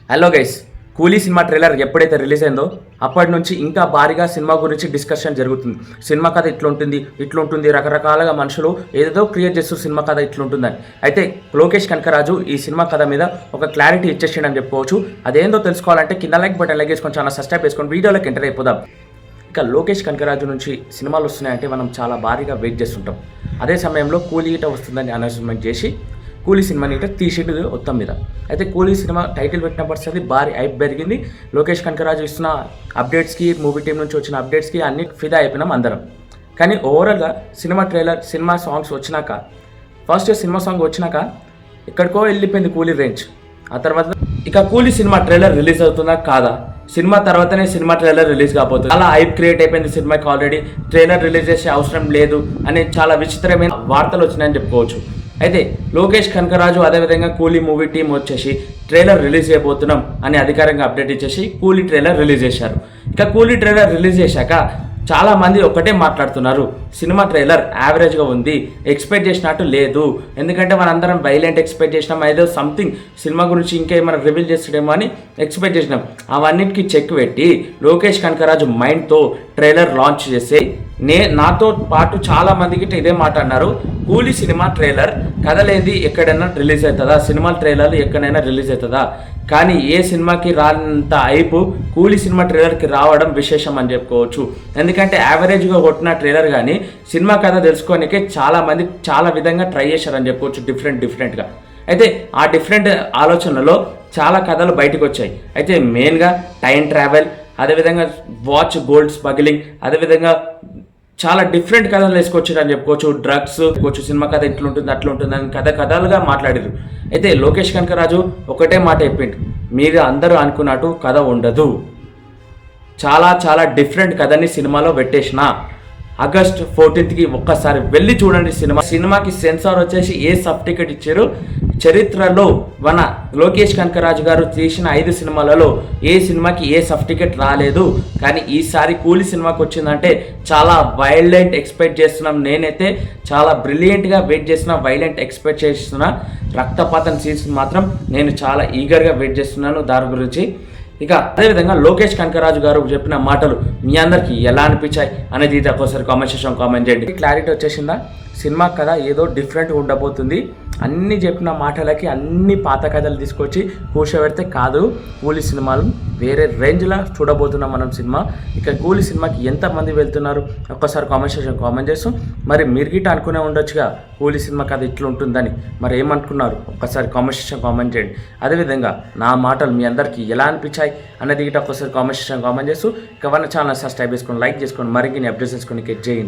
Hello guys, కూలీ cinema trailer ఎప్పుడైతే release అయిందో అప్పటి నుంచి ఇంకా భారీగా సినిమా గురించి డిస్కషన్ జరుగుతుంది. సినిమా కథ ఇట్లుంటుంది రకరకాలుగా మనుషులు ఏదేదో క్రియేట్ చేస్తూ సినిమా కథ ఇట్లుంటుందని. అయితే లోకేష్ కనకరాజు ఈ సినిమా కథ మీద ఒక క్లారిటీ ఇచ్చేసిండని చెప్పుకోవచ్చు. అదేందో తెలుసుకోవాలంటే కింద లైక్ బటన్ లైక్ చేసుకొని ఛానల్ సబ్స్క్రైబ్ చేసుకొని వీడియోలోకి ఎంటర్ అయిపోదాం. ఇక లోకేష్ కనకరాజు నుంచి సినిమాలు వస్తున్నాయంటే మనం చాలా భారీగా వెయిట్ చేస్తుంటాం. అదే సమయంలో కూలీ ఈట వస్తుందని అనౌన్స్మెంట్ చేసి కూలీ సినిమాని ఇట తీసిండు మొత్తం మీద. అయితే కూలీ సినిమా టైటిల్ పెట్టినప్పటి భారీ హైప్ పెరిగింది. లోకేష్ కనకరాజు ఇస్తున్న అప్డేట్స్కి, మూవీ టీం నుంచి వచ్చిన అప్డేట్స్కి అన్ని ఫిదా అయిపోయినాం అందరం. కానీ ఓవరాల్గా సినిమా ట్రైలర్, సినిమా సాంగ్స్ వచ్చినాక, ఫస్ట్ సినిమా సాంగ్ వచ్చినాక ఎక్కడికో వెళ్ళిపోయింది కూలీ రేంజ్. ఆ తర్వాత ఇక కూలీ సినిమా ట్రైలర్ రిలీజ్ అవుతుందా కాదా, సినిమా తర్వాతనే సినిమా ట్రైలర్ రిలీజ్ కాబోతుంది, అలా హైప్ క్రియేట్ అయిపోయింది సినిమాకి. ఆల్రెడీ ట్రైలర్ రిలీజ్ చేసే అవసరం లేదు అని చాలా విచిత్రమైన వార్తలు వచ్చినాయని చెప్పుకోవచ్చు. అయితే లోకేష్ కనకరాజు అదేవిధంగా కూలీ మూవీ టీం వచ్చేసి ట్రైలర్ రిలీజ్ చేయబోతున్నాం అని అధికారంగా అప్డేట్ ఇచ్చేసి కూలీ ట్రైలర్ రిలీజ్ చేశారు. ఇక కూలీ ట్రైలర్ రిలీజ్ చేశాక చాలామంది ఒక్కటే మాట్లాడుతున్నారు, సినిమా ట్రైలర్ యావరేజ్గా ఉంది, ఎక్స్పెక్ట్ చేసినట్టు లేదు. ఎందుకంటే మనందరం వైలెంట్ ఎక్స్పెక్ట్ చేసినాం, ఏదో సంథింగ్ సినిమా గురించి ఇంకేమైనా రివీల్ చేస్తాడేమో అని ఎక్స్పెక్ట్ చేసినాం. అవన్నిటికీ చెక్ పెట్టి లోకేష్ కనకరాజు మైండ్తో ట్రైలర్ లాంచ్ చేసి నాతో పాటు చాలా మందికి ఇదే మాట అన్నారు, కూలీ సినిమా ట్రైలర్ కథలేంది ఎక్కడైనా రిలీజ్ అవుతుందా, సినిమా ట్రైలర్ ఎక్కడైనా రిలీజ్ అవుతుందా, కానీ ఏ సినిమాకి రానంత హైప్ కూలీ సినిమా ట్రైలర్కి రావడం విశేషం అని చెప్పుకోవచ్చు. ఎందుకంటే యావరేజ్గా కొట్టిన ట్రైలర్ కానీ సినిమా కథ తెలుసుకోనికే చాలామంది చాలా విధంగా ట్రై చేశారని చెప్పుకోవచ్చు, డిఫరెంట్గా. అయితే ఆ డిఫరెంట్ ఆలోచనలో చాలా కథలు బయటకు వచ్చాయి. అయితే మెయిన్గా టైం ట్రావెల్, అదేవిధంగా వాచ్ గోల్డ్ స్మగ్లింగ్, అదేవిధంగా చాలా డిఫరెంట్ కథలు వేసుకొచ్చారని చెప్పుకోవచ్చు. డ్రగ్స్ సినిమా కథ ఇట్లుంటుంది అట్లుంటుంది అని కథలుగా మాట్లాడారు. అయితే లోకేష్ కనకరాజు ఒకటే మాట చెప్పిండు, మీరు అందరూ అనుకున్నట్టు కథ ఉండదు, చాలా డిఫరెంట్ కథని సినిమాలో పెట్టేసిన. ఆగస్ట్ 14కి ఒక్కసారి వెళ్ళి చూడండి సినిమాకి సెన్సార్ వచ్చేసి ఏ సర్టిఫికేట్ ఇచ్చారు. చరిత్రలో మన లోకేష్ కనకరాజు గారు తీసిన 5 సినిమాలలో ఏ సినిమాకి ఏ సర్టిఫికేట్ రాలేదు. కానీ ఈసారి కూలీ సినిమాకి వచ్చిందంటే చాలా వైలెంట్ ఎక్స్పెక్ట్ చేస్తున్నాం. నేనైతే చాలా బ్రిలియంట్గా వెయిట్ చేస్తున్నా, వైలెంట్ ఎక్స్పెక్ట్ చేస్తున్నా. రక్తపాతం సీన్స్ మాత్రం నేను చాలా ఈగర్గా వెయిట్ చేస్తున్నాను దాని గురించి. ఇక అదేవిధంగా లోకేష్ కనకరాజు గారు చెప్పిన మాటలు మీ అందరికీ ఎలా అనిపించాయి అనేది ఒకసారి కామెంట్ సెక్షన్ కామెంట్ చేయండి. క్లారిటీ వచ్చేసిందా, సినిమా కథ ఏదో డిఫరెంట్గా ఉండబోతుంది. అన్ని చెప్పిన మాటలకి అన్ని పాత కథలు తీసుకొచ్చి కూర్చోబెడితే కాదు, కూలీ సినిమాలు వేరే రేంజ్లో చూడబోతున్నాం మనం సినిమా. ఇక కూలీ సినిమాకి ఎంతమంది వెళ్తున్నారు ఒక్కసారి కామెంట్ సెక్షన్ కామెంట్ చేస్తాం. మరి మీరు గిట్ట అనుకునే ఉండొచ్చుగా కూలీ సినిమా కథ ఇట్లా ఉంటుందని, మరి ఏమనుకున్నారు ఒక్కసారి కామెంట్ సెక్షన్ కామెంట్ చేయండి. అదేవిధంగా నా మాటలు మీ అందరికీ ఎలా అనిపించాయి అనేది గిట్ట ఒక్కసారి కామెంట్ సెక్షన్ కామెంట్ చేస్తూ ఇక ఛానల్ సబ్స్క్రైబ్ చేసుకొని లైక్ చేసుకొని మరిన్ని అప్డేట్స్ చేసుకొని చేయండి.